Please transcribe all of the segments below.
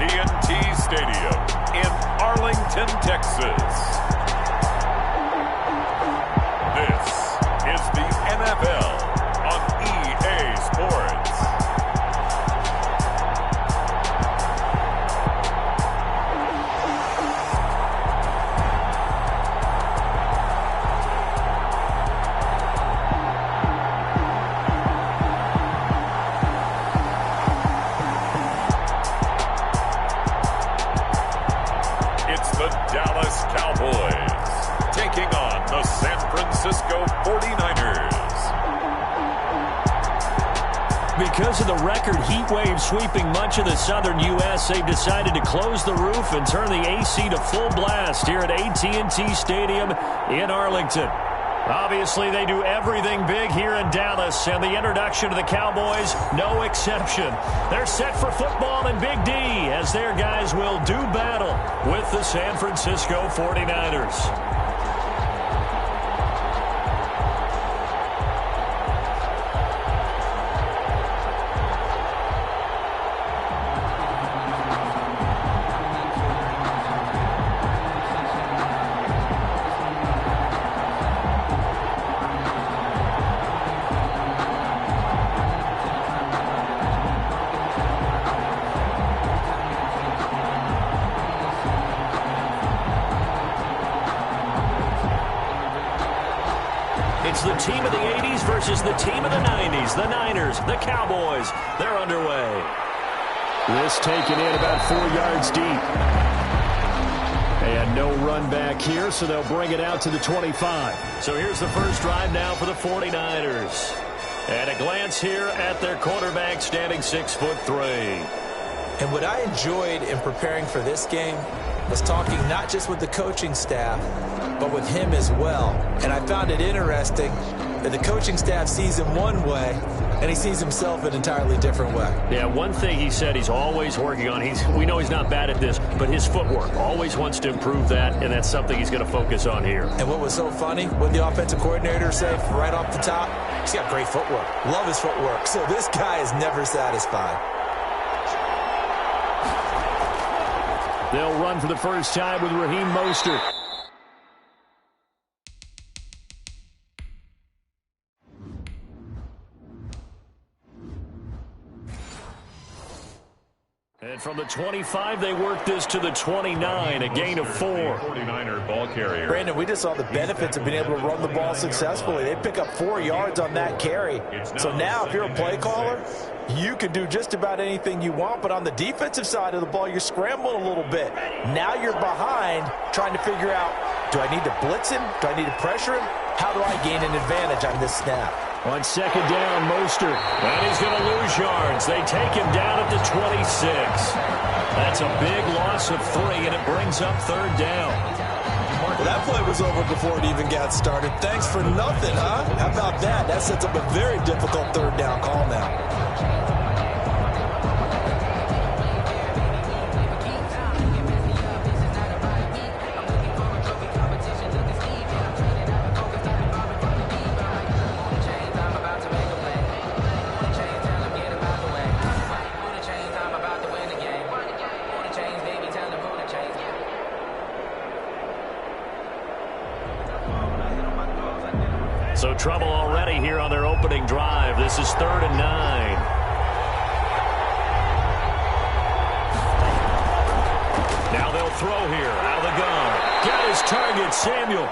AT&T Stadium in Arlington, Texas. This is the NFL on EA Sports. It's the Dallas Cowboys taking on the San Francisco 49ers. Because of the record heat wave sweeping much of the southern U.S., they've decided to close the roof and turn the AC to full blast here at AT&T Stadium in Arlington. Obviously, they do everything big here in Dallas, and the introduction to the Cowboys, no exception. They're set for football in Big D, as their guys will do battle with the San Francisco 49ers. It's the team of the 80s versus the team of the 90s. The Niners, the Cowboys, they're underway. This taken in about 4 yards deep. And no run back here, so they'll bring it out to the 25. So here's the first drive now for the 49ers. And a glance here at their quarterback, standing 6'3". And what I enjoyed in preparing for this game was talking not just with the coaching staff, but with him as well. And I found it interesting that the coaching staff sees him one way, and he sees himself an entirely different way. Yeah, one thing he said he's always working on, we know he's not bad at this, but his footwork, always wants to improve that, and that's something he's going to focus on here. And what was so funny, what the offensive coordinator said right off the top, he's got great footwork. Love his footwork. So this guy is never satisfied. They'll run for the first time with Raheem Mostert. And from the 25, they work this to the 29, a gain of 4. 49er ball carrier. Brandon, we just saw the benefits of being able to run the ball successfully. They pick up 4 yards on that carry. So now if you're a play caller, you can do just about anything you want, but on the defensive side of the ball, you're scrambling a little bit. Now you're behind, trying to figure out, do I need to blitz him? Do I need to pressure him? How do I gain an advantage on this snap? On second down, Mostert. And he's going to lose yards. They take him down at the 26. That's a big loss of 3, and it brings up third down. Well, that play was over before it even got started. Thanks for nothing, huh? How about that? That sets up a very difficult third down call now. So trouble already here on their opening drive. This is 3rd and 9. Now they'll throw here out of the gun. Got his target, Samuel.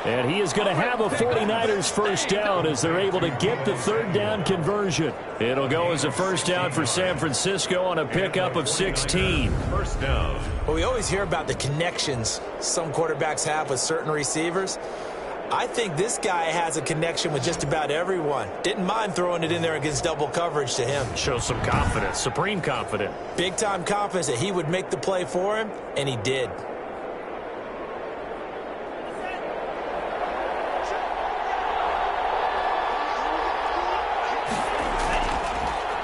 And he is going to have a 49ers first down as they're able to get the third down conversion. It'll go as a first down for San Francisco on a pickup of 16. First down. Well, we always hear about the connections some quarterbacks have with certain receivers. I think this guy has a connection with just about everyone. Didn't mind throwing it in there against double coverage to him. Shows some confidence, supreme confidence. Big-time confidence that he would make the play for him, and he did.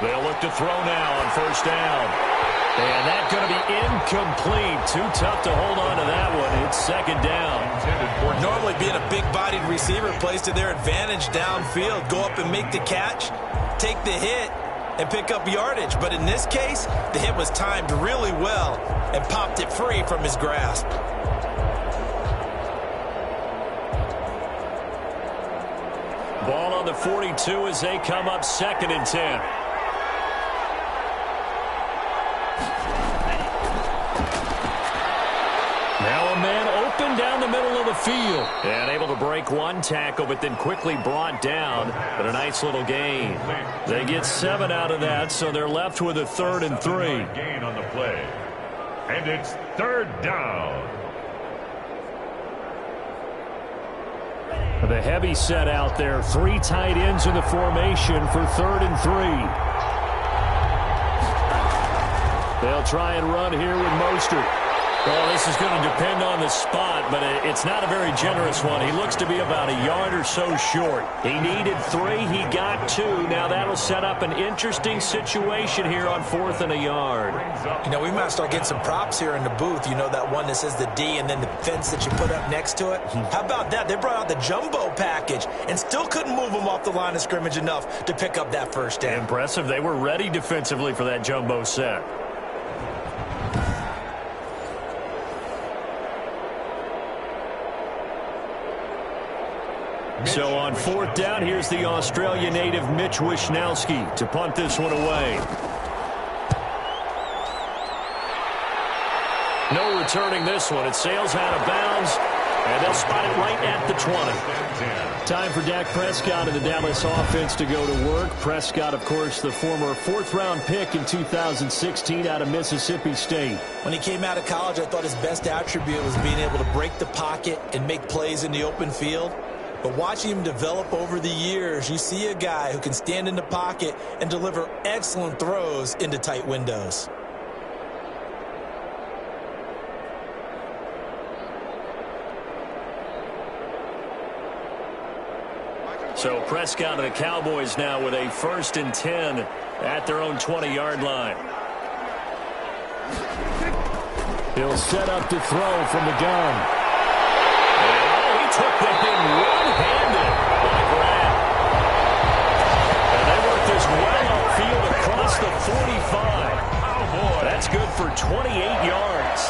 They'll look to throw now on first down. And that's going to be incomplete. Too tough to hold on to that one. It's second down. Normally being a big-bodied receiver plays to their advantage downfield. Go up and make the catch, take the hit, and pick up yardage. But in this case, the hit was timed really well and popped it free from his grasp. Ball on the 42 as they come up 2nd and 10. Now a man open down the middle of the field. And able to break one tackle, but then quickly brought down. But a nice little gain. They get 7 out of that, so they're left with a 3rd and 3. Gain on the play. And it's 3rd down. The heavy set out there. 3 tight ends in the formation for 3rd and 3. They'll try and run here with Mostert. Well, this is going to depend on the spot, but it's not a very generous one. He looks to be about a yard or so short. He needed 3. He got 2. Now that'll set up an interesting situation here on 4th and a yard. You know, we might start getting some props here in the booth. You know, that one that says the D and then the fence that you put up next to it? How about that? They brought out the jumbo package and still couldn't move them off the line of scrimmage enough to pick up that first down. Impressive. They were ready defensively for that jumbo set. So on 4th down, here's the Australia native Mitch Wishnowsky to punt this one away. No returning this one. It sails out of bounds, and they'll spot it right at the 20. Time for Dak Prescott and the Dallas offense to go to work. Prescott, of course, the former 4th-round pick in 2016 out of Mississippi State. When he came out of college, I thought his best attribute was being able to break the pocket and make plays in the open field. But watching him develop over the years, you see a guy who can stand in the pocket and deliver excellent throws into tight windows. So Prescott and the Cowboys now with a 1st and 10 at their own 20-yard line. He'll set up to throw from the gun. Took that thing one-handed like that. And they work this well upfield across the 45. Oh, boy. That's good for 28 yards.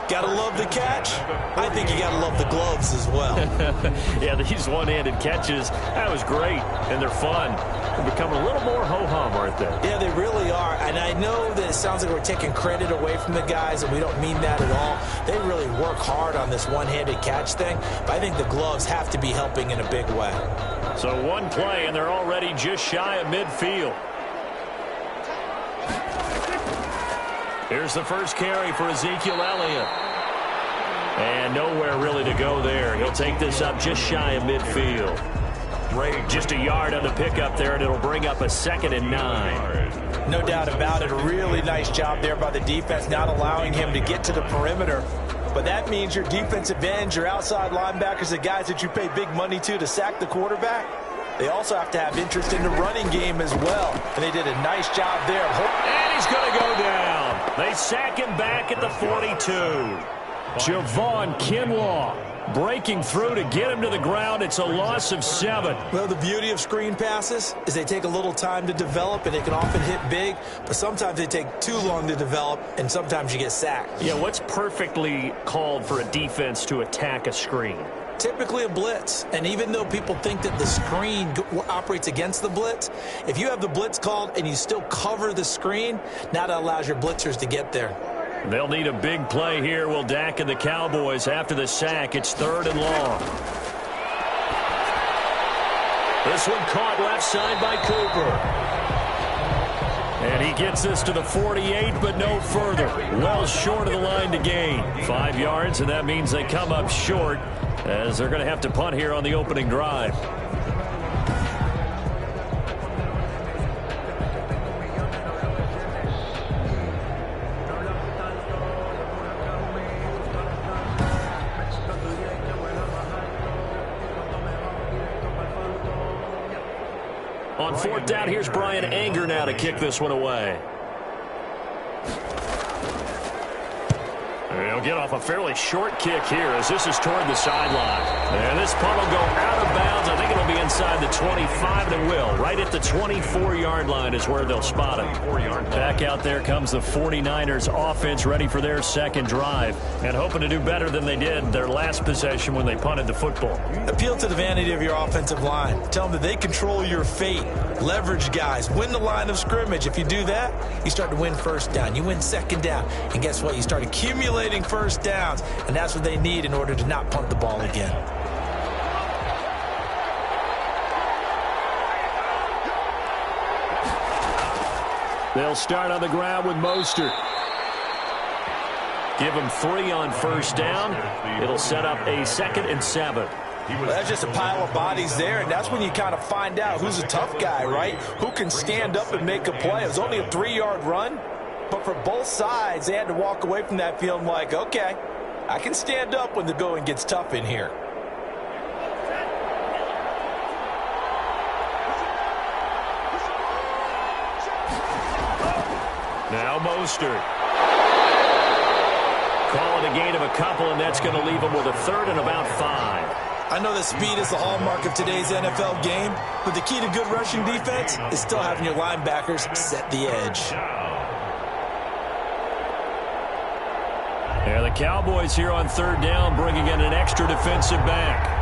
Gotta love the catch. I think you gotta love the gloves as well. Yeah, these one-handed catches, that was great, and they're fun. They're becoming a little more ho-hum, aren't they? Yeah, they really are. And I know that it sounds like we're taking credit away from the guys, and we don't mean that at all. They really work hard on this one-handed catch thing, but I think the gloves have to be helping in a big way. So one play, and they're already just shy of midfield. Here's the first carry for Ezekiel Elliott. And nowhere really to go there. He'll take this up just shy of midfield. Just a yard on the pickup there, and it'll bring up a 2nd and 9. No doubt about it. A really nice job there by the defense, not allowing him to get to the perimeter. But that means your defensive ends, your outside linebackers, the guys that you pay big money to sack the quarterback, they also have to have interest in the running game as well. And they did a nice job there. And he's going to go down. They sack him back at the 42. Javon Kinlaw breaking through to get him to the ground. It's a loss of 7. Well, the beauty of screen passes is they take a little time to develop, and they can often hit big, but sometimes they take too long to develop, and sometimes you get sacked. Yeah, what's perfectly called for a defense to attack a screen? Typically a blitz, and even though people think that the screen operates against the blitz, if you have the blitz called and you still cover the screen, now that allows your blitzers to get there. They'll need a big play here. Will Dak and the Cowboys after the sack. It's 3rd and long. This one caught left side by Cooper. And he gets this to the 48, but no further. Well short of the line to gain. 5 yards, and that means they come up short, as they're going to have to punt here on the opening drive. On 4th down, here's Brian Anger now to kick this one away. He'll get off a fairly short kick here as this is toward the sideline. And this punt will go out of bounds. I think it'll be inside the 25, and it will. Right at the 24-yard line is where they'll spot it. Back out there comes the 49ers offense, ready for their second drive, and hoping to do better than they did their last possession when they punted the football. Appeal to the vanity of your offensive line. Tell them that they control your fate. Leverage guys. Win the line of scrimmage. If you do that, you start to win first down. You win second down. And guess what? You start accumulating first downs, and that's what they need in order to not punt the ball again. They'll start on the ground with Mostert. Give him 3 on first down. It'll set up a 2nd and 7. Well, that's just a pile of bodies there, and that's when you kind of find out who's a tough guy, right? Who can stand up and make a play. It was only a 3-yard run, but for both sides, they had to walk away from that feeling like, okay, I can stand up when the going gets tough in here. Now Mostert. Call it a gain of a couple, and that's going to leave him with a 3rd and about 5. I know that speed is the hallmark of today's NFL game, but the key to good rushing defense is still having your linebackers set the edge. Yeah, the Cowboys here on 3rd down, bringing in an extra defensive back.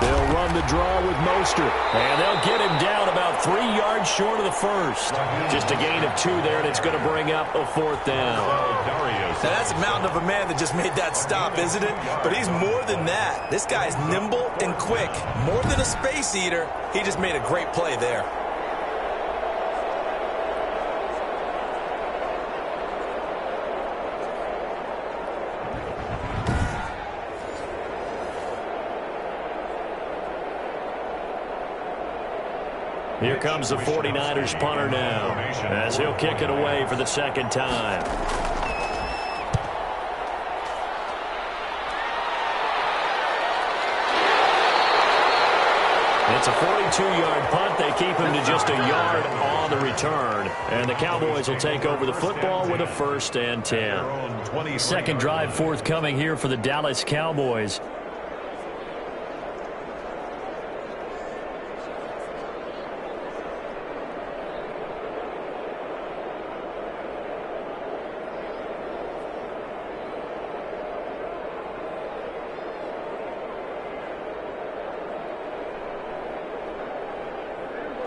They'll run the draw with Mostert, and they'll get him down about 3 yards short of the first. Just a gain of 2 there, and it's going to bring up a 4th down. Now, that's a mountain of a man that just made that stop, isn't it? But he's more than that. This guy's nimble and quick. More than a space eater, he just made a great play there. Here comes the 49ers punter now, as he'll kick it away for the 2nd time. It's a 42-yard punt. They keep him to just a yard on the return. And the Cowboys will take over the football with a 1st and 10. Second drive forthcoming here for the Dallas Cowboys.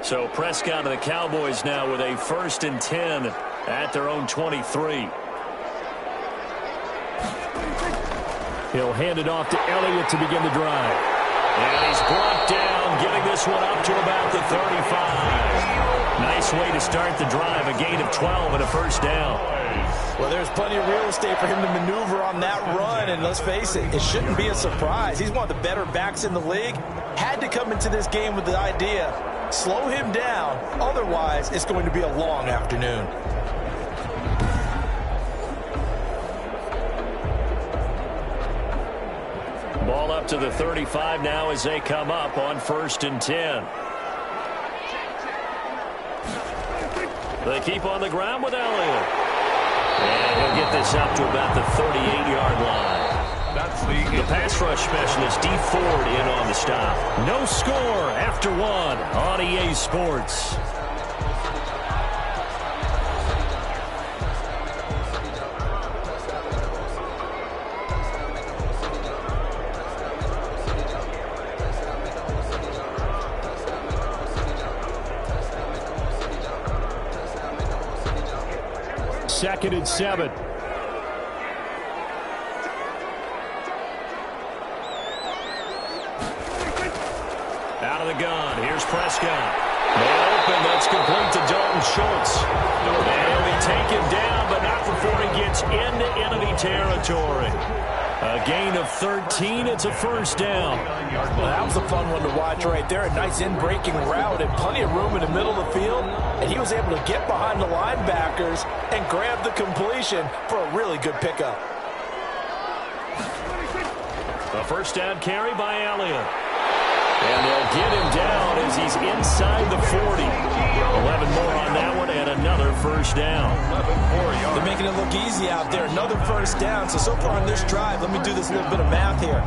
So Prescott and the Cowboys now with a 1st and 10 at their own 23. He'll hand it off to Elliott to begin the drive. And he's brought down, getting this one up to about the 35. Nice way to start the drive, a gain of 12 and a 1st down. Well, there's plenty of real estate for him to maneuver on that run, and let's face it, it shouldn't be a surprise. He's one of the better backs in the league. Had to come into this game with the idea, slow him down, otherwise it's going to be a long afternoon. Ball up to the 35 now as they come up on 1st and 10. They keep on the ground with Elliott. And he'll get this up to about the 38-yard line. That's the pass rush specialist, D. Ford, in on the stop. No score after 1 on EA Sports. Second and 7. Out of the gun. Here's Prescott. Man open. That's complete to Dalton Schultz. And he'll be taken down, but not before he gets into enemy territory. A gain of 13. It's a 1st down. Well, that was a fun one to watch right there. A nice in-breaking route and plenty of room in the middle of the field. And he was able to get behind the linebackers and grab the completion for a really good pickup. A 1st down carry by Elliott. And they'll get him down as he's inside the 40. 11 more on that one and another first down. They're making it look easy out there. Another first down. So far on this drive, let me do this little bit of math here.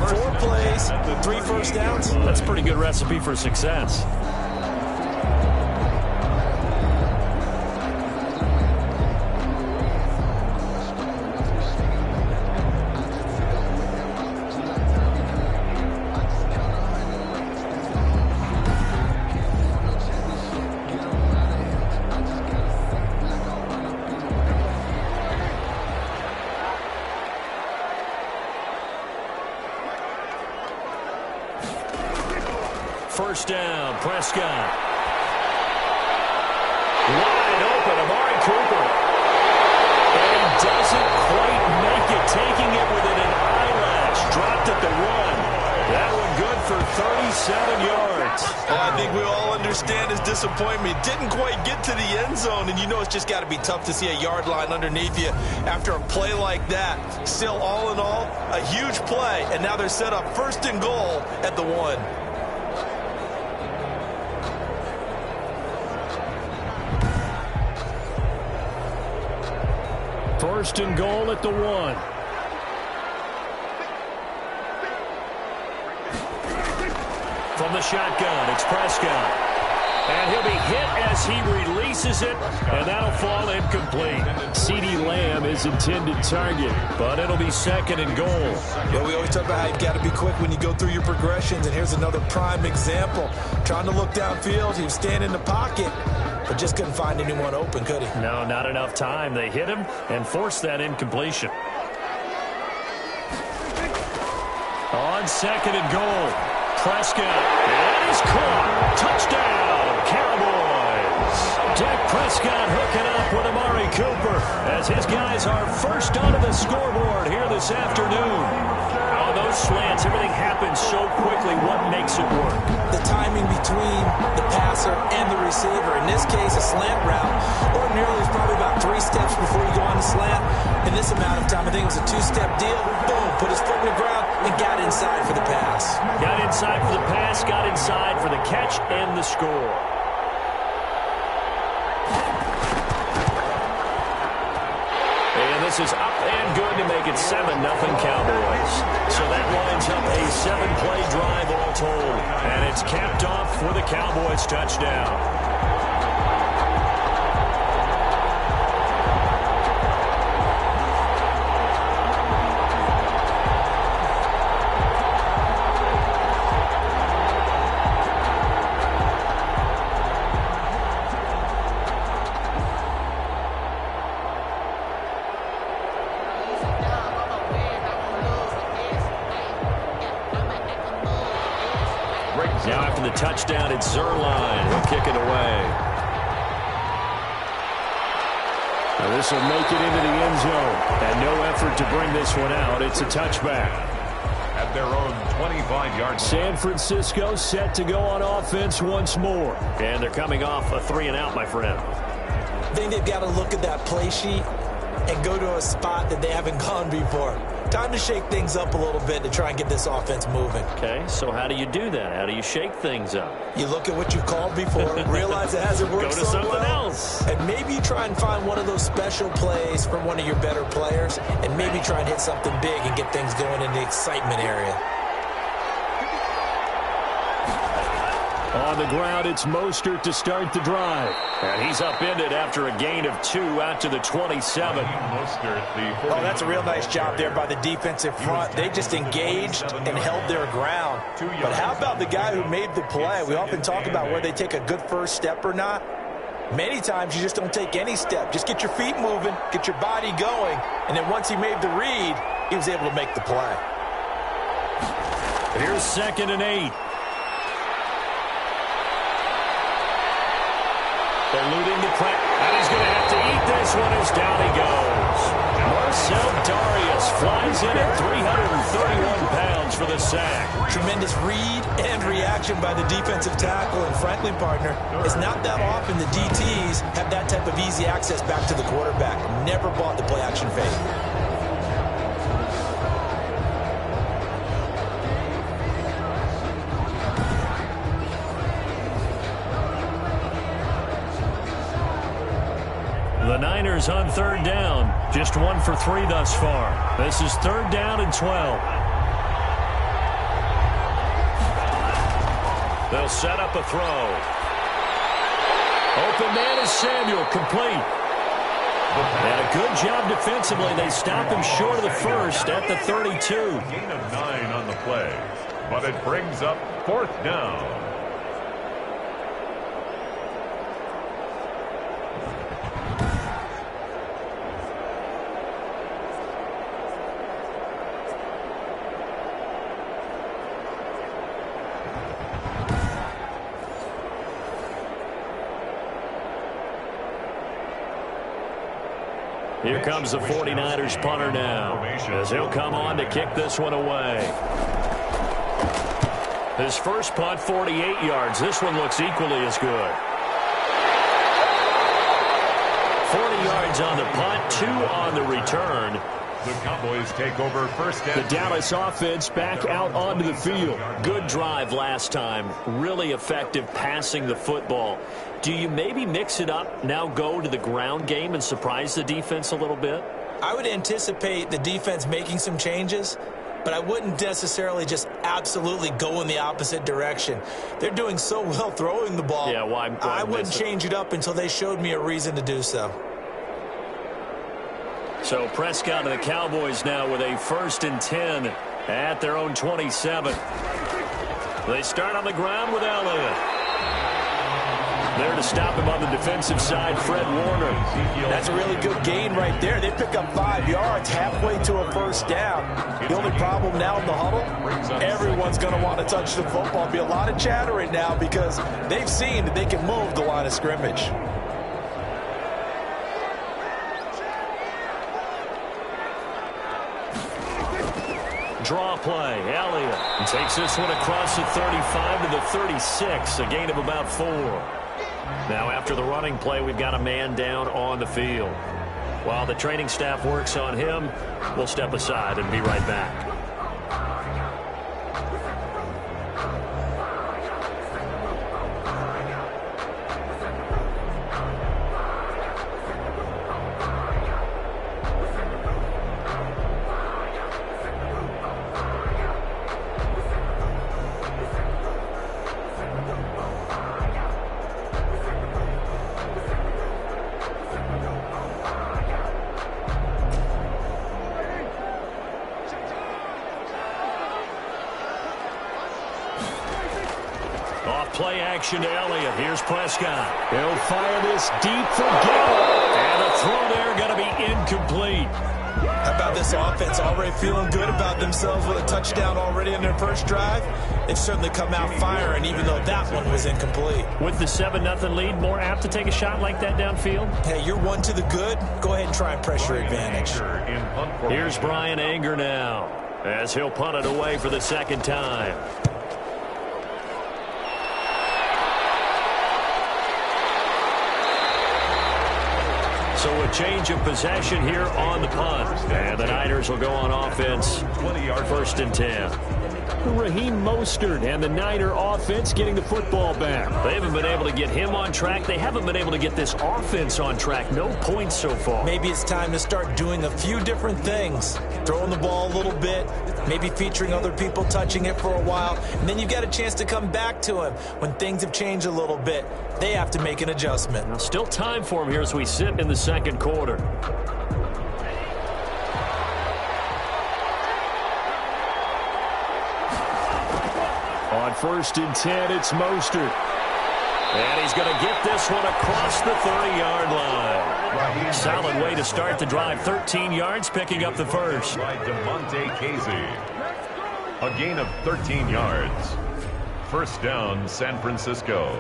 4 plays, 3 first downs. That's a pretty good recipe for success. First down, Prescott. Wide open, Amari Cooper. And doesn't quite make it, taking it within an eyelash. Dropped at the run. That one good for 37 yards. Well, I think we all understand his disappointment. Didn't quite get to the end zone, and you know it's just got to be tough to see a yard line underneath you after a play like that. Still, all in all, a huge play, and now they're set up first and goal at the 1. First and goal at the 1. From the shotgun, it's Prescott. And he'll be hit as he releases it, and that'll fall incomplete. CeeDee Lamb is intended target, but it'll be second and goal. Yeah, we always talk about how you've got to be quick when you go through your progressions, and here's another prime example. Trying to look downfield, he was standing in the pocket, but just couldn't find anyone open, could he? No, not enough time. They hit him and forced that incompletion. On second and goal, Prescott. And he's caught. Touchdown, Cowboys. Dak Prescott hooking up with Amari Cooper as his guys are first onto the scoreboard here this afternoon. On those slants, everything happens so quickly. What makes it work? The timing between the passer and the receiver. In this case, a slant route. Ordinarily, it's probably about 3 steps before you go on the slant. In this amount of time, I think it was a 2-step deal. Boom, put his foot in the ground and got inside for the pass. Got inside for the pass, got inside for the catch and the score. And this is up and good to make it 7-0 Cowboys. So that lines up a 7-play drive all told. And it's capped off for the Cowboys touchdown. Now after the touchdown, it's Zerline. He'll kick it away. Now this will make it into the end zone. And no effort to bring this one out. It's a touchback. At their own 25-yard. San Francisco set to go on offense once more. And they're coming off a 3-and-out, my friend. I think they've got to look at that play sheet and go to a spot that they haven't gone before. Time to shake things up a little bit to try and get this offense moving. Okay, so how do you do that? How do you shake things up? You look at what you've called before, realize it hasn't worked Go to something else. And maybe you try and find one of those special plays from one of your better players, and maybe try and hit something big and get things going in the excitement area. On the ground, it's Mostert to start the drive. And he's upended after a gain of 2 out to the 27. Oh, that's a real nice job there by the defensive front. They just engaged and held their ground. But how about the guy who made the play? We often talk about where they take a good first step or not. Many times you just don't take any step. Just get your feet moving, get your body going, and then once he made the read, he was able to make the play. Here's 2nd and 8. Eluding the press, and he's going to have to eat this one as down he goes. Marcel Darius flies in at 331 pounds for the sack. Tremendous read and reaction by the defensive tackle, and frankly, partner, it's not that often the DTs have that type of easy access back to the quarterback. Never bought the play-action fake. The Niners on third down. Just 1 for 3 thus far. This is third down and 12. They'll set up a throw. Open man is Samuel, complete. And a good job defensively. They stop him short of the first at the 32. Gain of 9 on the play, but it brings up fourth down. Here comes the 49ers punter now, as he'll come on to kick this one away. His first punt, 48 yards. This one looks equally as good. 40 yards on the punt, 2 on the return. The Cowboys take over first and the Dallas offense back out onto the field. Good drive last time. Really effective passing the football. Do you maybe mix it up, now go to the ground game and surprise the defense a little bit? I would anticipate the defense making some changes, but I wouldn't necessarily just absolutely go in the opposite direction. They're doing so well throwing the ball. Yeah, well, I wouldn't change it up until they showed me a reason to do so. So Prescott and the Cowboys now with a 1st and 10 at their own 27. They start on the ground with Elliott. There to stop him on the defensive side, Fred Warner. That's a really good gain right there. They pick up 5 yards halfway to a first down. The only problem now in the huddle, everyone's going to want to touch the football. There'll be a lot of chattering now because they've seen that they can move the line of scrimmage. Draw play, Elliott takes this one across the 35 to the 36, a gain of about 4. Now after the running play, we've got a man down on the field. While the training staff works on him, we'll step aside and be right back. Play action to Elliott. Here's Prescott. He'll fire this deep for Gallup. And the throw there going to be incomplete. How about this offense already feeling good about themselves with a touchdown already in their first drive? They've certainly come out firing, even though that one was incomplete. With the 7-0 lead, more apt to take a shot like that downfield? Hey, you're 1 to the good. Go ahead and try and pressure advantage. Here's Brian Anger now, as he'll punt it away for the 2nd time. So a change of possession here on the punt. And the Niners will go on offense. 1st and 10. Raheem Mostert and the Niner offense getting the football back. They haven't been able to get him on track. They haven't been able to get this offense on track. No points so far. Maybe it's time to start doing a few different things. Throwing the ball a little bit, maybe featuring other people touching it for a while, and then you get a chance to come back to him. When things have changed a little bit, they have to make an adjustment. Now, still time for him here as we sit in the 2nd quarter. On 1st and 10, it's Mostert. And he's going to get this one across the 30-yard line. Solid way to start the drive. 13 yards, picking up the first. By DeMonte Casey. A gain of 13 yards. First down, San Francisco.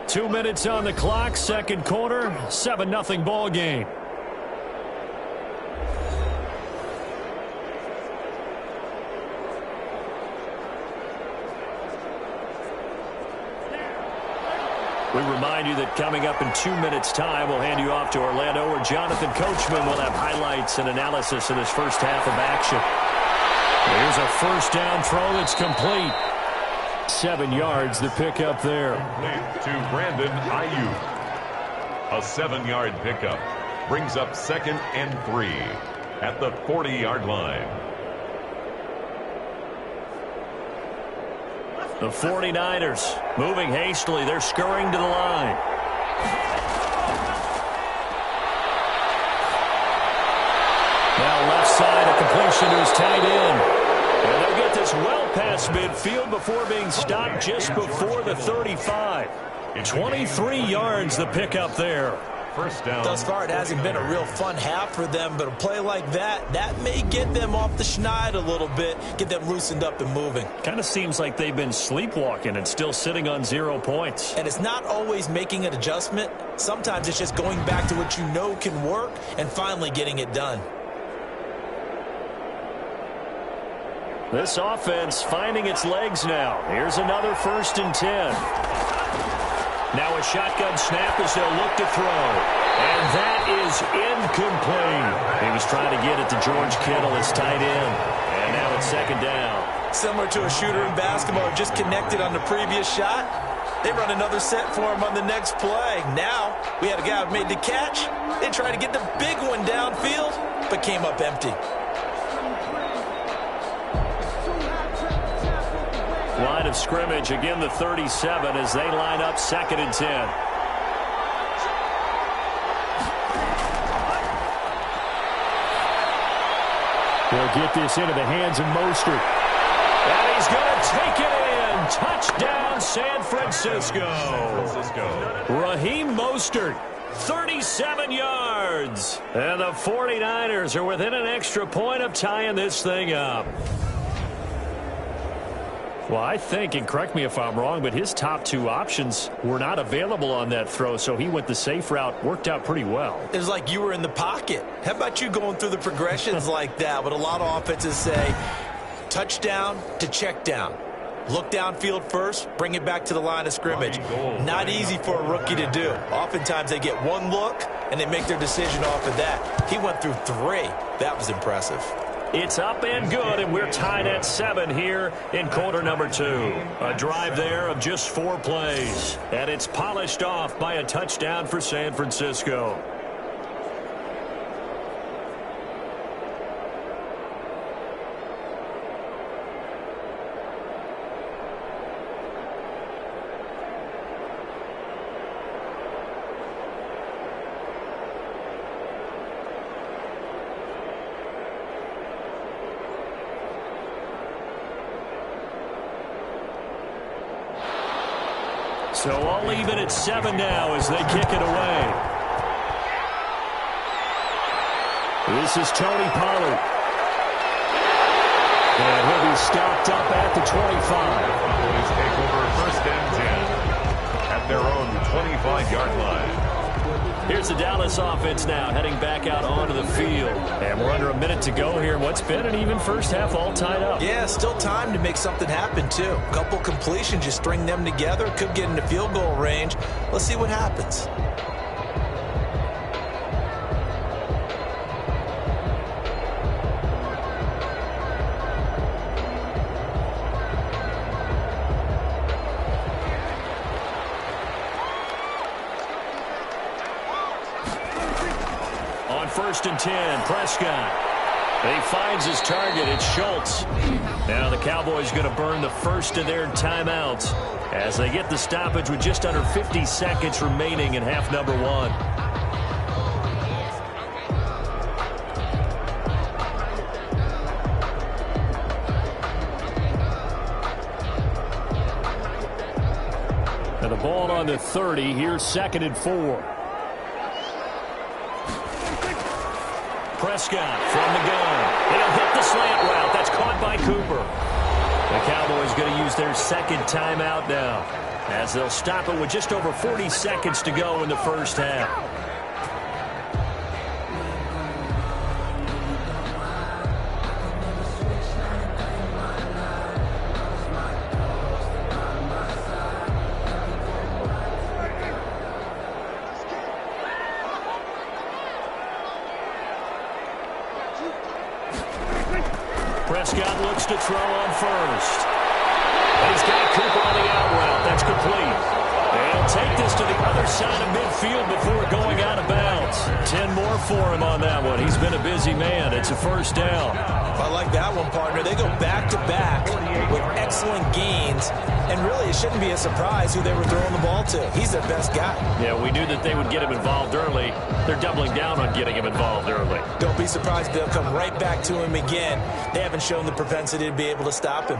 Two minutes on the clock, 2nd quarter, 7-0 ball game. We remind you that coming up in 2 minutes' time, we'll hand you off to Orlando, where Jonathan Coachman will have highlights and analysis of this first half of action. Here's a first down throw that's complete. 7 yards, the pickup there. To Brandon Ayuk. A 7-yard pickup brings up 2nd and 3 at the 40-yard line. The 49ers moving hastily. They're scurrying to the line. Now left side, a completion to his tight end. And they'll get this well past midfield before being stopped just before the 35. 23 yards, the pickup there. First down. Thus far, it hasn't been a real fun half for them, but a play like that may get them off the schneid a little bit, get them loosened up and moving. Kind of seems like they've been sleepwalking and still sitting on 0 points. And it's not always making an adjustment. Sometimes it's just going back to what you know can work and finally getting it done. This offense finding its legs now. Here's another 1st and 10. Now a shotgun snap as they'll look to throw. And that is incomplete. He was trying to get it to George Kittle, his tight end. And now it's 2nd down. Similar to a shooter in basketball, just connected on the previous shot. They run another set for him on the next play. Now we had a guy who made the catch. They tried to get the big one downfield, but came up empty. Line of scrimmage, again the 37 as they line up 2nd and 10. They'll get this into the hands of Mostert. And he's going to take it in. Touchdown, San Francisco. Raheem Mostert, 37 yards. And the 49ers are within an extra point of tying this thing up. Well, I think, and correct me if I'm wrong, but his top 2 options were not available on that throw, so he went the safe route. Worked out pretty well. It was like you were in the pocket. How about you going through the progressions like that? But a lot of offenses say touchdown to check down. Look downfield first, bring it back to the line of scrimmage. Not easy for a rookie to do. Oftentimes they get 1 look, and they make their decision off of that. He went through 3. That was impressive. It's up and good, and we're tied at 7 here in quarter number 2. A drive there of just 4 plays. And it's polished off by a touchdown for San Francisco. So all even at 7 now as they kick it away. This is Tony Pollard. And he'll be stopped up at the 25. Cowboys take over 1st and 10 at their own 25-yard line. Here's the Dallas offense now heading back out onto the field. And we're under a minute to go here. What's been an even first half all tied up. Yeah, still time to make something happen, too. A couple completions, you string them together. Could get into field goal range. Let's see what happens. On 1st and 10, Prescott. He finds his target. It's Schultz. Now the Cowboys going to burn the first of their timeouts as they get the stoppage with just under 50 seconds remaining in half number 1. And the ball on the 30. Here's 2nd and 4. Prescott from the gun. He'll hit the slant route. That's caught by Cooper. The Cowboys going to use their 2nd timeout now as they'll stop it with just over 40 seconds to go in the first half. Prescott looks to throw on first. And he's got Cooper on the out route. That's complete. And he'll take this to the other side of midfield before going out of bounds. 10 more for him on that one. He's been a busy man. It's a first down. I like that one, partner. They go back-to-back with excellent gains. And really, it shouldn't be a surprise who they were throwing the ball to. He's their best guy. Yeah, we knew that they would get him involved early. They're doubling down on getting him involved early. Don't be surprised if they'll come right back to him again. They haven't shown the propensity to be able to stop him.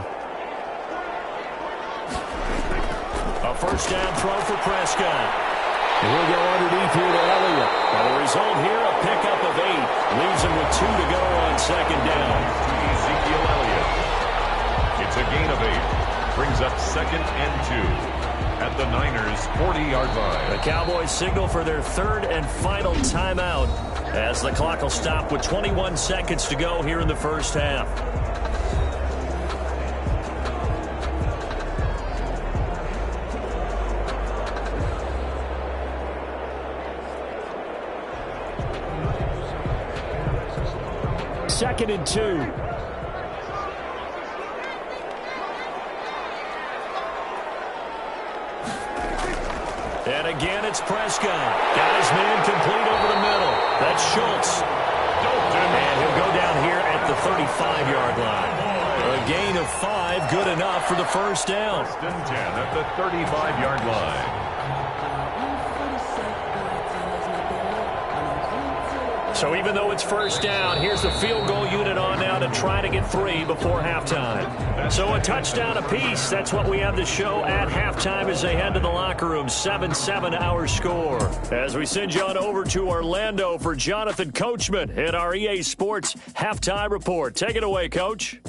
A first down throw for Prescott. He'll go underneath here to Elliott. And the result here, a pickup of 8. Leaves him with 2 to go on second down. Ezekiel Elliott. It's a gain of 8. Brings up 2nd and 2 at the Niners' 40-yard line. The Cowboys signal for their third and final timeout as the clock will stop with 21 seconds to go here in the first half. Second and 2. And again, it's Prescott. Got his man complete over the middle. That's Schultz. And he'll go down here at the 35-yard line. A gain of 5, good enough for the first down. 1st and 10 at the 35-yard line. So even though it's first down, here's the field goal unit on now to try to get 3 before halftime. So a touchdown apiece. That's what we have to show at halftime as they head to the locker room. 7-7 our score. As we send you on over to Orlando for Jonathan Coachman in our EA Sports Halftime Report. Take it away, Coach.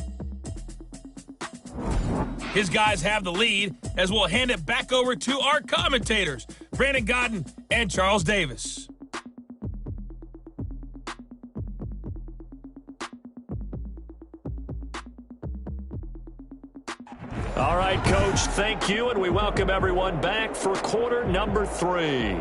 His guys have the lead as we'll hand it back over to our commentators, Brandon Godden and Charles Davis. All right, Coach, thank you, and we welcome everyone back for quarter number 3.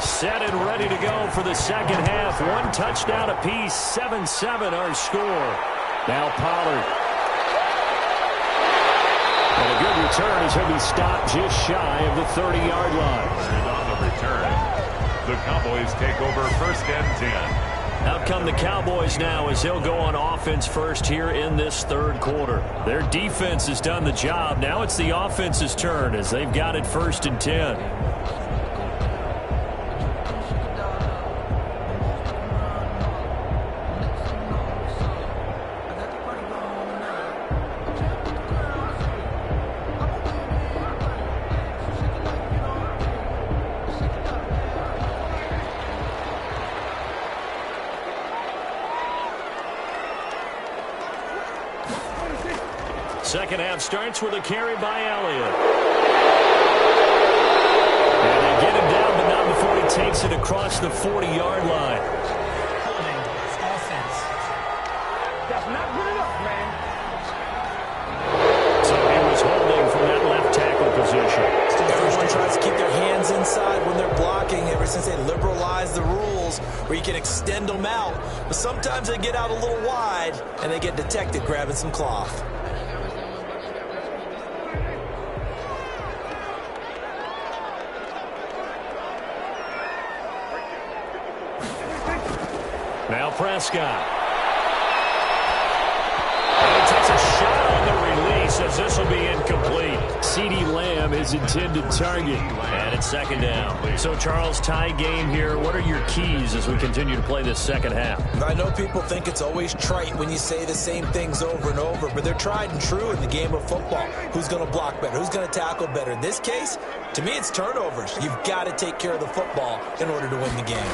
Set and ready to go for the second half. 1 touchdown apiece, 7-7 our score. Now Pollard. And a good return as he'll be stopped just shy of the 30-yard line. And on the return, the Cowboys take over 1st and 10. Out come the Cowboys now as they'll go on offense first here in this third quarter. Their defense has done the job. Now it's the offense's turn as they've got it 1st and 10. Second half starts with a carry by Elliott. And they get him down, but not before he takes it across the 40-yard line. Holding offense. That's not good enough, man. So he was holding from that left tackle position. Everyone tries to keep their hands inside when they're blocking ever since they liberalized the rules where you can extend them out. But sometimes they get out a little wide, and they get detected grabbing some cloth. Now Prescott. And he takes a shot on the release. says this will be incomplete. CeeDee Lamb is intended target. And it's second down. So, Charles, tie game here. What are your keys as we continue to play this second half? I know people think it's always trite when you say the same things over and over, but they're tried and true in the game of football. Who's going to block better? Who's going to tackle better? In this case, to me, it's turnovers. You've got to take care of the football in order to win the game.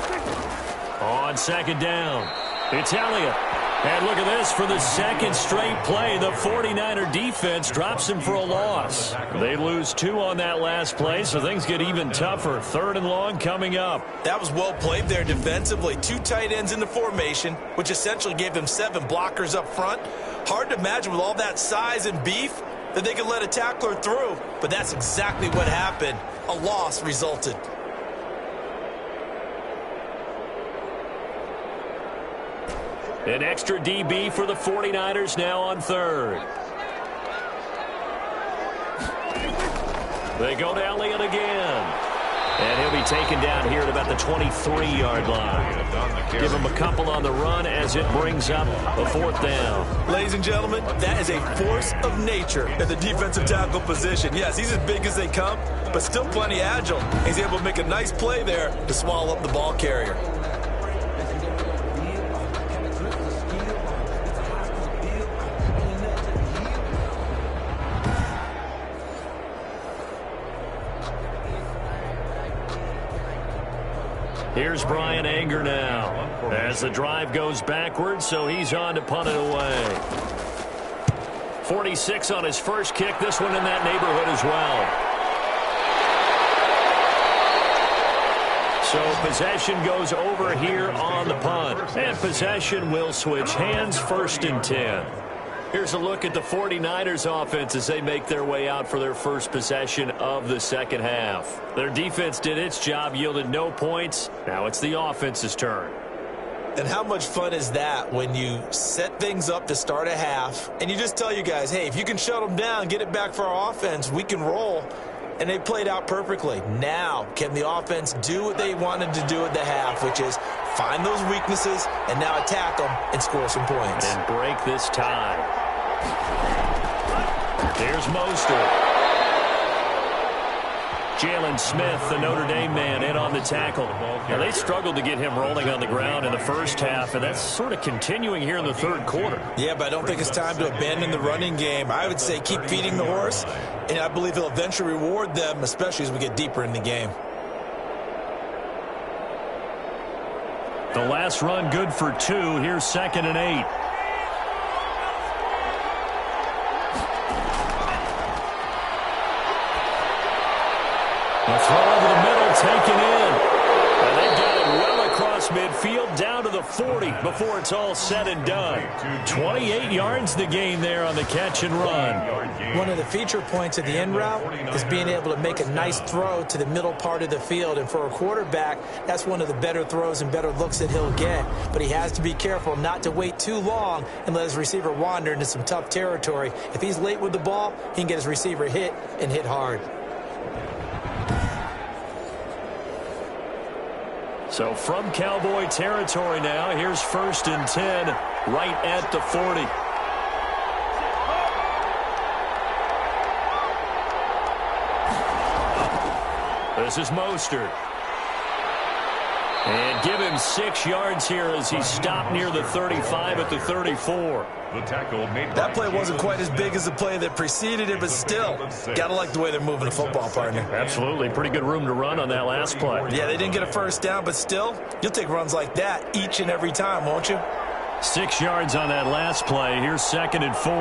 On second down, it's Elliott. And look at this. For the second straight play, the 49er defense drops him for a loss. They lose 2 on that last play, so things get even tougher. 3rd and long coming up. That was well played there defensively. 2 tight ends in the formation, which essentially gave them 7 blockers up front. Hard to imagine with all that size and beef that they could let a tackler through. But that's exactly what happened. A loss resulted. An extra DB for the 49ers now on 3rd. They go to Elliott again. And he'll be taken down here at about the 23-yard line. Give him a couple on the run as it brings up a 4th down. Ladies and gentlemen, that is a force of nature at the defensive tackle position. Yes, he's as big as they come, but still plenty agile. He's able to make a nice play there to swallow up the ball carrier. Here's Brian Anger now as the drive goes backwards, so he's on to punt it away. 46 on his first kick, this one in that neighborhood as well. So possession goes over here on the punt. And possession will switch hands, 1st and 10. Here's a look at the 49ers offense as they make their way out for their first possession of the second half. Their defense did its job, yielded no points. Now it's the offense's turn. And how much fun is that when you set things up to start a half and you just tell you guys, hey, if you can shut them down, get it back for our offense, we can roll. And they played out perfectly. Now, can the offense do what they wanted to do at the half, which is find those weaknesses and now attack them and score some points. And break this tie. There's Mostert. Jalen Smith, the Notre Dame man, in on the tackle. Now, they struggled to get him rolling on the ground in the first half, and that's sort of continuing here in the 3rd quarter. Yeah, but I don't think it's time to abandon the running game. I would say keep feeding the horse, and I believe he'll eventually reward them, especially as we get deeper in the game. The last run good for 2. Here's 2nd and 8. The throw over the middle taken in. And they got it well across midfield down to the 40 before it's all said and done. 28 yards the gain there on the catch and run. One of the feature points of the end route is being able to make a nice throw to the middle part of the field. And for a quarterback, that's one of the better throws and better looks that he'll get. But he has to be careful not to wait too long and let his receiver wander into some tough territory. If he's late with the ball, he can get his receiver hit and hit hard. So from Cowboy territory now, here's 1st and 10 right at the 40. This is Mostert. And give him 6 yards here as he stopped near the 35 at the 34. The tackle made that play wasn't quite as big as the play that preceded it, but still, gotta like the way they're moving the football, partner. Absolutely. Pretty good room to run on that last play. Yeah, they didn't get a first down, but still, you'll take runs like that each and every time, won't you? 6 yards on that last play. Here's 2nd and 4.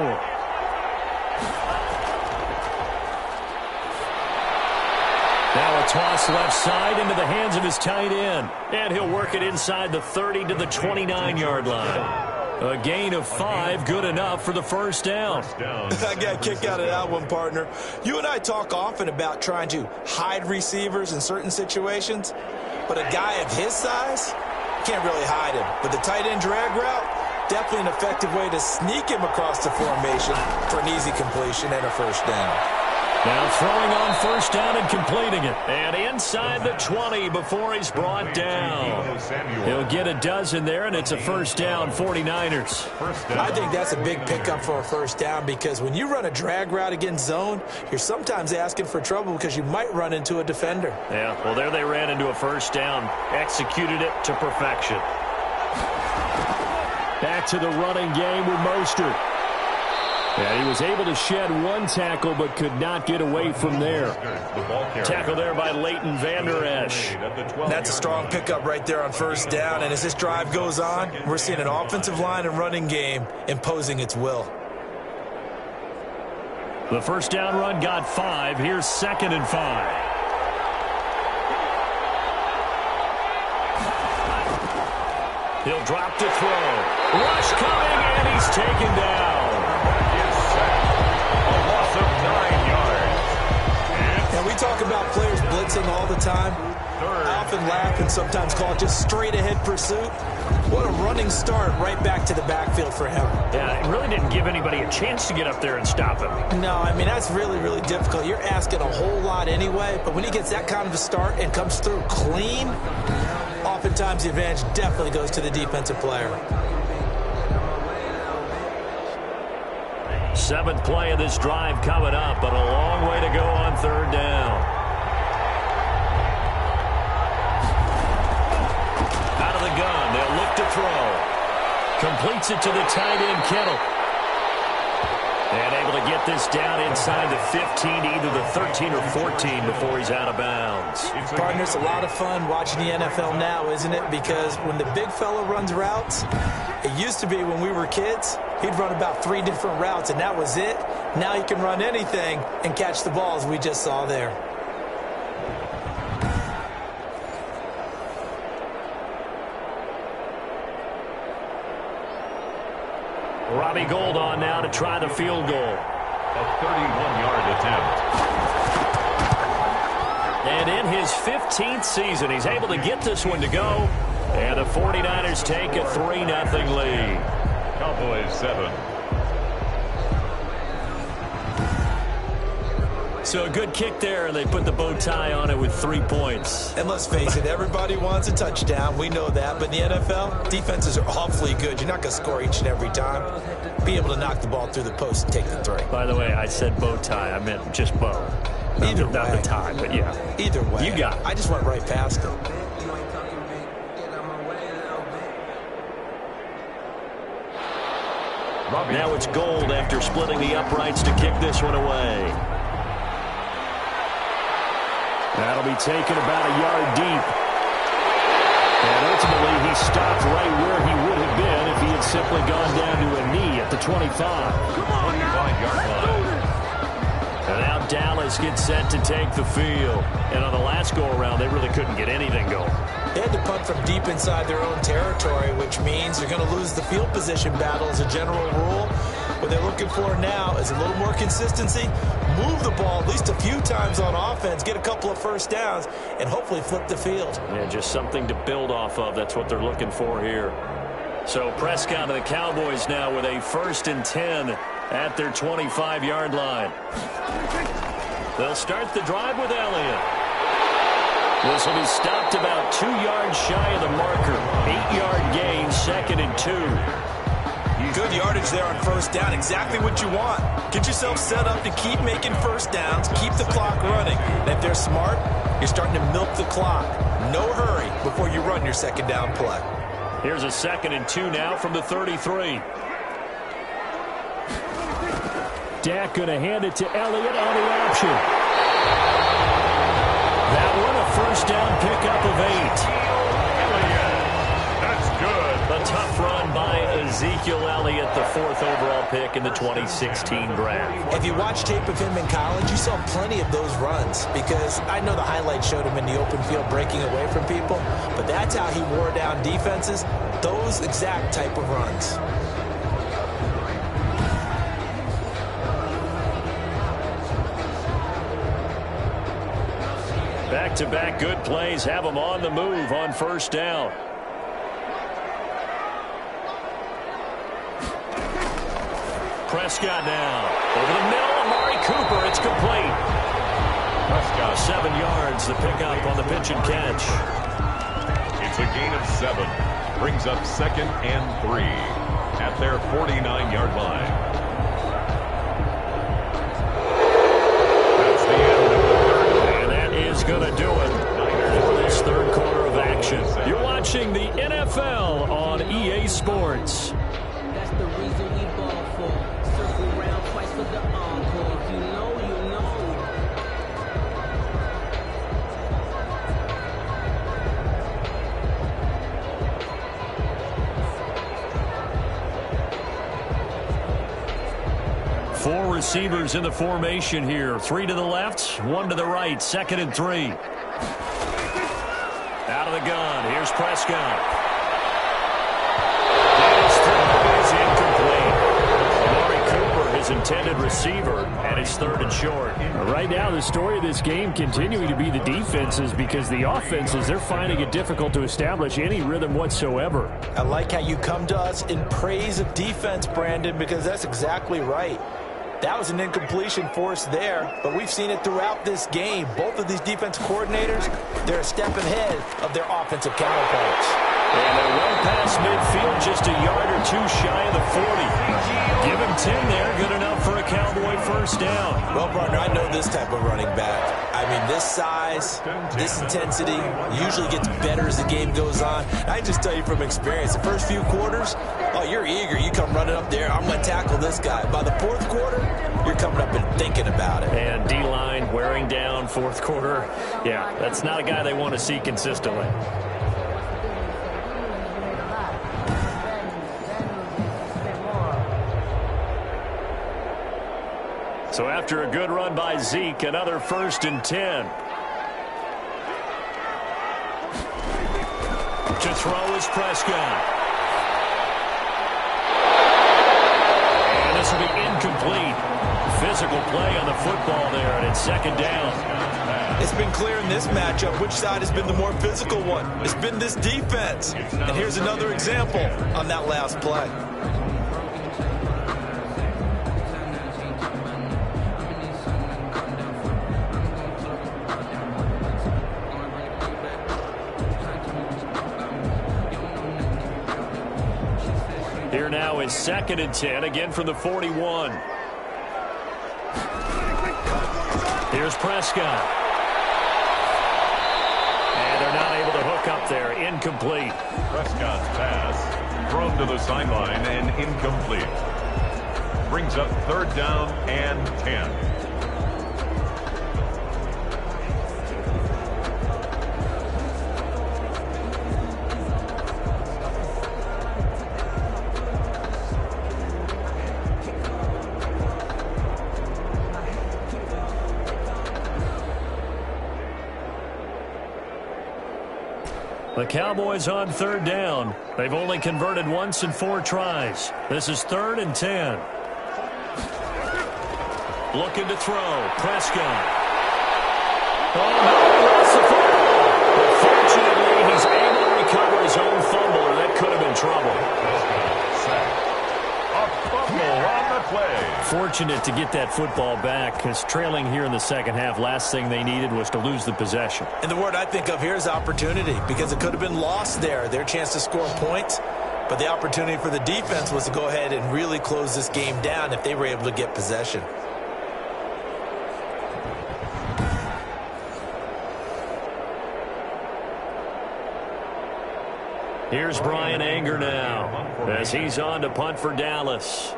Now a toss left side into the hands of his tight end. And he'll work it inside the 30 to the 29-yard line. A gain of 5, good enough for the first down. I got a kick out of that one, partner. You and I talk often about trying to hide receivers in certain situations, but a guy of his size can't really hide him. But the tight end drag route, definitely an effective way to sneak him across the formation for an easy completion and a first down. Now throwing on first down and completing it. And inside the 20 before he's brought down. He'll get a dozen there, and it's a first down, 49ers. I think that's a big pickup for a first down because when you run a drag route against zone, you're sometimes asking for trouble because you might run into a defender. Yeah, well, there they ran into a first down. Executed it to perfection. Back to the running game with Mostert. And he was able to shed one tackle but could not get away from there. Tackle there by Leighton Vander Esch. That's a strong pickup right there on first down. And as this drive goes on, we're seeing an offensive line and running game imposing its will. The first down run got 5. Here's 2nd and 5. He'll drop to throw. Rush coming, and he's taken down. A loss of 9 yards. And we talk about players blitzing all the time. I often laugh and sometimes call it just straight-ahead pursuit. What a running start right back to the backfield for him. Yeah, it really didn't give anybody a chance to get up there and stop him. No, I mean, that's really, really difficult. You're asking a whole lot anyway, but when he gets that kind of a start and comes through clean, oftentimes the advantage definitely goes to the defensive player. 7th play of this drive coming up, but a long way to go on 3rd down. Out of the gun, they'll look to throw. Completes it to the tight end, Kittle. And able to get this down inside the 15 to either the 13 or 14 before he's out of bounds. Partner, it's a lot of fun watching the NFL now, isn't it? Because when the big fella runs routes, it used to be when we were kids, he'd run about 3 different routes, and that was it. Now he can run anything and catch the balls we just saw there. Robbie Gould on now to try the field goal. A 31-yard attempt. And in his 15th season, he's able to get this one to go. And the 49ers take a 3-0 lead. Cowboys 7. So a good kick there, and they put the bow tie on it with 3 points. And let's face it, everybody wants a touchdown. We know that. But in the NFL, defenses are awfully good. You're not going to score each and every time. Be able to knock the ball through the post and take the 3. By the way, I said bow tie. I meant just bow. Either way. Not the tie, but yeah. Either way. You got it. I just went right past him. Now it's Gould after splitting the uprights to kick this one away. That'll be taken about a yard deep. And ultimately, he stopped right where he would have been if he had simply gone down to a knee at the 25. 25-yard line. And now Dallas gets set to take the field. And on the last go-around, they really couldn't get anything going. They had to punt from deep inside their own territory, which means they're going to lose the field position battle as a general rule. What they're looking for now is a little more consistency, move the ball at least a few times on offense, get a couple of first downs, and hopefully flip the field. Yeah, just something to build off of. That's what they're looking for here. So Prescott and the Cowboys now with a 1st and 10 at their 25-yard line. They'll start the drive with Elliott. This will be stopped about 2 yards shy of the marker. 8-yard gain, 2nd and 2. Good yardage there on first down, exactly what you want. Get yourself set up to keep making first downs, keep the clock running. And if they're smart, you're starting to milk the clock. No hurry before you run your 2nd down play. Here's a 2nd and 2 now from the 33. Dak going to hand it to Elliott on the option. That one a first down pickup of 8. That's good. A tough run by Ezekiel Elliott, the 4th overall pick in the 2016 draft. If you watched tape of him in college, you saw plenty of those runs because I know the highlights showed him in the open field breaking away from people, but that's how he wore down defenses, those exact type of runs. Back-to-back good plays have them on the move on first down. Prescott now. Over the middle, Amari Cooper. It's complete. 7 yards, the pickup on the pitch and catch. It's a gain of 7. Brings up 2nd and 3 at their 49-yard line. That's the end of the third. And that is going to do it for this third quarter of action. You're watching the NFL on EA Sports. That's the reason we ball for. Circle round twice for the encore. If you know, you know. Four receivers in the formation here. 3 to the left, 1 to the right. 2nd and 3. Out of the gun. Here's Prescott. His throw is incomplete. Amari Cooper, his intended receiver, and it's 3rd and short. Right now, the story of this game continuing to be the defenses, because the offenses, they're finding it difficult to establish any rhythm whatsoever. I like how you come to us in praise of defense, Brandon, because that's exactly right. That was an incompletion force there, but we've seen it throughout this game. Both of these defense coordinators, they're a step ahead of their offensive counterparts. And they're well past midfield, just a yard or 2 shy of the 40. Give him 10 there, good enough for a Cowboy first down. Well, partner, I know this type of running back. I mean, this size, this intensity usually gets better as the game goes on. I just tell you from experience, the first few quarters, oh, you're eager. You come running up there, I'm going to tackle this guy. By the 4th quarter, you're coming up and thinking about it. And D-line wearing down 4th quarter. Yeah, that's not a guy they want to see consistently. So after a good run by Zeke, another 1st and 10. To throw is Prescott. And this will be incomplete. Physical play on the football there, and it's 2nd down. It's been clear in this matchup which side has been the more physical one. It's been this defense. And here's another example on that last play. Here now is 2nd and 10, again from the 41. Here's Prescott. And they're not able to hook up there. Incomplete. Prescott's pass thrown to the sideline and incomplete. Brings up 3rd down and 10. The Cowboys on 3rd down. They've only converted once in 4 tries. This is 3rd and 10. Looking to throw. Prescott. Oh, no, lost the football. But fortunately, he's able to recover his own fumble, or that could have been trouble. A fumble on the play. Fortunate to get that football back, because trailing here in the 2nd half, last thing they needed was to lose the possession. And the word I think of here is opportunity, because it could have been lost there, their chance to score points. But the opportunity for the defense was to go ahead and really close this game down if they were able to get possession. Here's Brian Anger now, as he's on to punt for Dallas.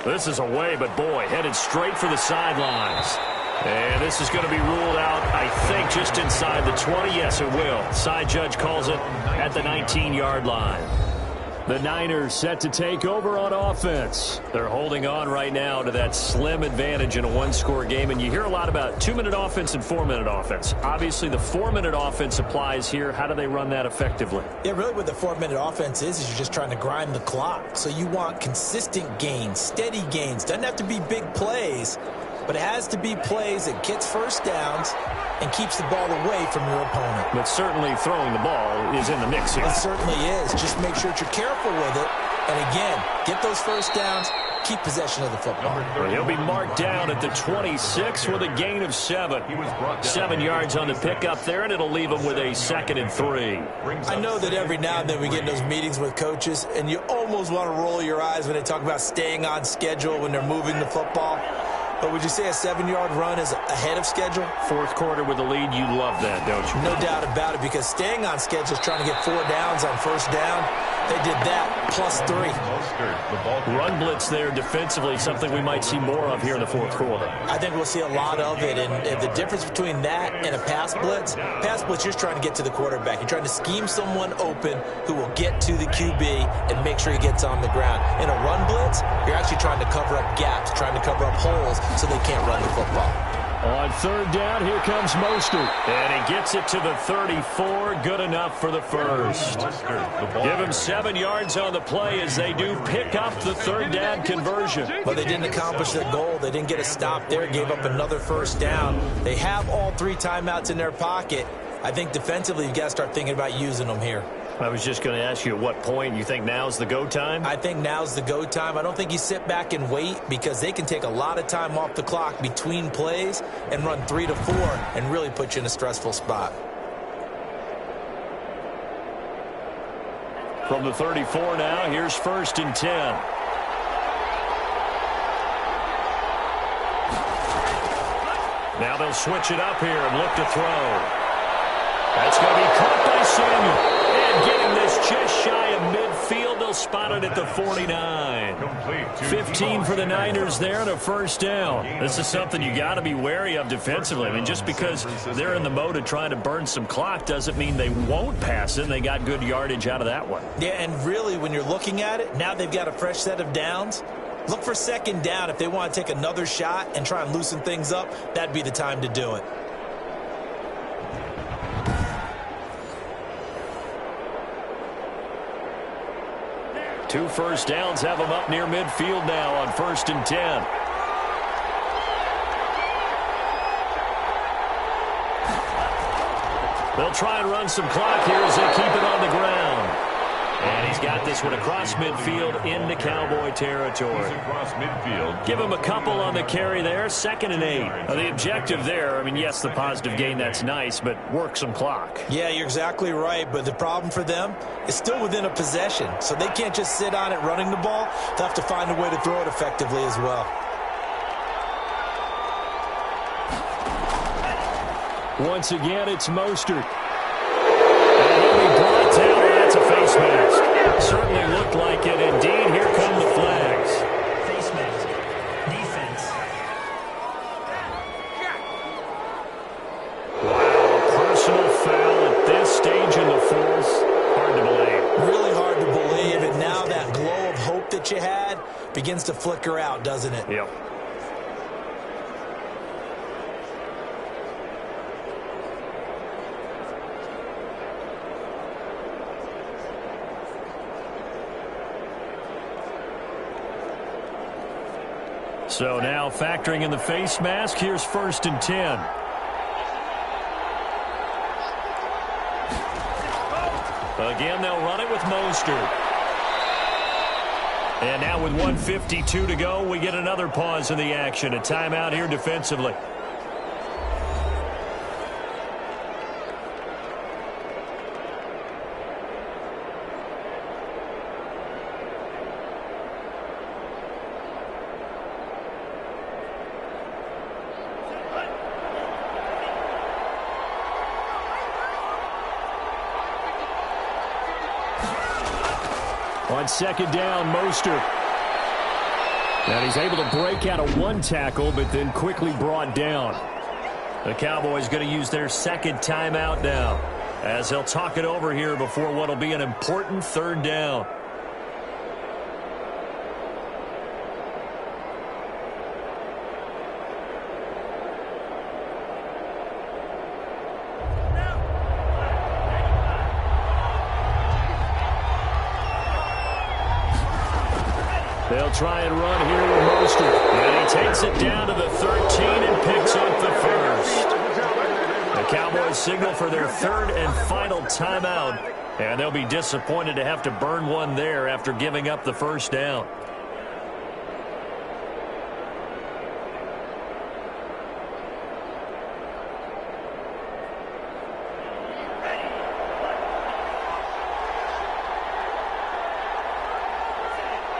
This is away, but boy, headed straight for the sidelines. And this is going to be ruled out, I think, just inside the 20. Yes, it will. Side judge calls it at the 19-yard line. The Niners set to take over on offense. They're holding on right now to that slim advantage in a one-score game. And you hear a lot about 2-minute offense and 4-minute offense. Obviously, the 4-minute offense applies here. How do they run that effectively? Yeah, really what the 4-minute offense is you're just trying to grind the clock. So you want consistent gains, steady gains. Doesn't have to be big plays, but it has to be plays that gets first downs and keeps the ball away from your opponent. But certainly throwing the ball is in the mix here. It certainly is. Just make sure that you're careful with it. And again, get those first downs keep possession of the football. He'll be marked down at the 26 with a gain of 7. 7 yards on the pickup there, and it'll leave him with a 2nd and 3. I know that every now and then we get in those meetings with coaches, and you almost want to roll your eyes when they talk about staying on schedule when they're moving the football. But would you say a 7-yard run is ahead of schedule? Fourth quarter with the lead, you love that, don't you? No doubt about it, because staying on schedule is trying to get 4 downs on first down. They did that, plus 3. Run blitz there defensively, something we might see more of here in the fourth quarter. I think we'll see a lot of it, and the difference between that and a pass blitz, you're just trying to get to the quarterback. You're trying to scheme someone open who will get to the QB and make sure he gets on the ground. In a run blitz, you're actually trying to cover up gaps, trying to cover up holes so they can't run the football. On third down, here comes Mostert. And he gets it to the 34. Good enough for the first. Give him 7 yards on the play as they do pick up the third down conversion. But they didn't accomplish their goal. They didn't get a stop there, gave up another first down. They have all 3 timeouts in their pocket. I think defensively you've got to start thinking about using them here. I was just going to ask you at what point you think now's the go time? I think now's the go time. I don't think you sit back and wait, because they can take a lot of time off the clock between plays and run 3 to 4 and really put you in a stressful spot. From the 34 now, here's 1st and 10. Now they'll switch it up here and look to throw. That's going to be caught by Samuel. And getting this just shy of midfield, they'll spot it at the 49. 15 for the Niners there and a first down. This is something you got to be wary of defensively. I mean, just because they're in the mode of trying to burn some clock doesn't mean they won't pass it. And they got good yardage out of that one. Yeah, and really, when you're looking at it, now they've got a fresh set of downs. Look for 2nd down. If they want to take another shot and try and loosen things up, that'd be the time to do it. Two first downs have them up near midfield now on 1st and 10. They'll try and run some clock here as they keep it on the ground. And he's got this one across midfield into Cowboy territory. Across midfield. Give him a couple on the carry there, 2nd and 8. Now, the objective there, I mean, yes, the positive gain, that's nice, but work some clock. Yeah, you're exactly right, but the problem for them is still within a possession, so they can't just sit on it running the ball. They'll have to find a way to throw it effectively as well. Once again, it's Mostert. And he'll be brought down. That's a face mask. Certainly looked like it. Indeed, here come the flags. Face mask. Defense. Wow, personal foul at this stage in the fourth. Hard to believe. Really hard to believe, and now that glow of hope that you had begins to flicker out, doesn't it? Yep. So now factoring in the face mask, here's 1st and 10. Again, they'll run it with Mostert. And now with 1:52 to go, we get another pause in the action. A timeout here defensively. On 2nd down, Mostert. And he's able to break out of one tackle, but then quickly brought down. The Cowboys going to use their 2nd timeout now, as they'll talk it over here before what will be an important 3rd down. They'll try and run here with Mostert. And he takes it down to the 13 and picks up the first. The Cowboys signal for their 3rd and final timeout. And they'll be disappointed to have to burn one there after giving up the first down.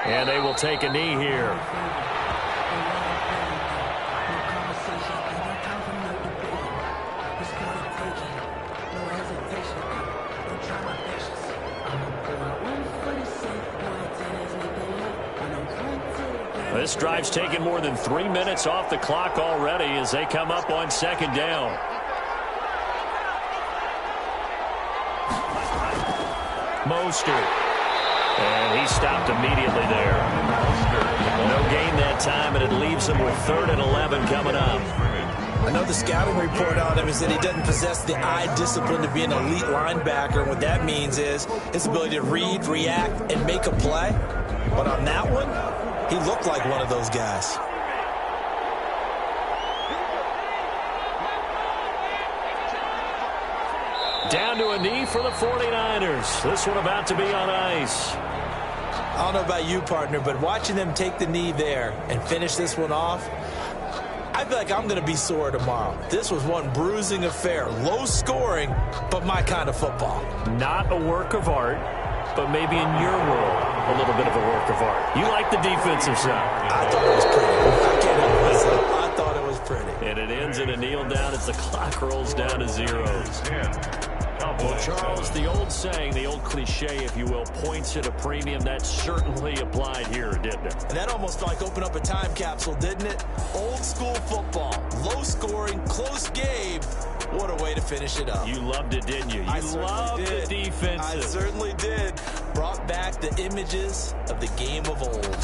And they will take a knee here. This drive's taken more than 3 minutes off the clock already as they come up on second down. Mostert. And he stopped immediately there. No gain that time, and it leaves him with 3rd and 11 coming up. I know the scouting report on him is that he doesn't possess the eye discipline to be an elite linebacker. And what that means is his ability to read, react, and make a play. But on that one, he looked like one of those guys. Down to a knee for the 49ers. This one about to be on ice. I don't know about you, partner, but watching them take the knee there and finish this one off, I feel like I'm going to be sore tomorrow. This was one bruising affair. Low scoring, but my kind of football. Not a work of art, but maybe in your world, a little bit of a work of art. You like the defensive side. I thought it was pretty. I can't help myself. I thought it was pretty. And it ends in a kneel down as the clock rolls down to zeros. Well, Charles, the old saying, the old cliche, if you will, points at a premium. That certainly applied here, didn't it? And that almost like opened up a time capsule, didn't it? Old school football, low scoring, close game. What a way to finish it up. You loved it, didn't you? You loved the defense. I certainly did. Brought back the images of the game of old.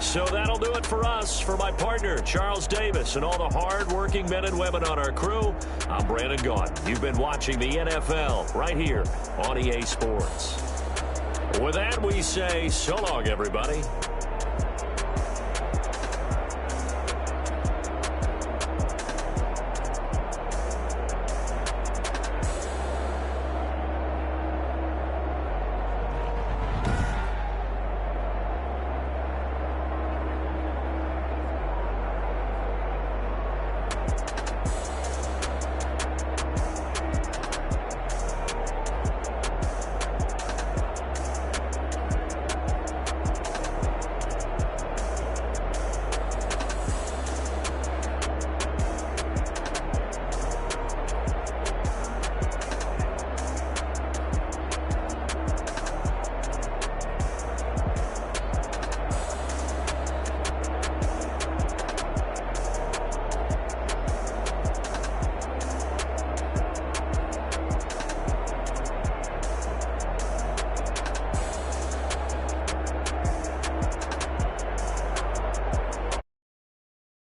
So that'll do it for us. For my partner, Charles Davis, and all the hard-working men and women on our crew, I'm Brandon Gaudin. You've been watching the NFL right here on EA Sports. With that, we say so long, everybody.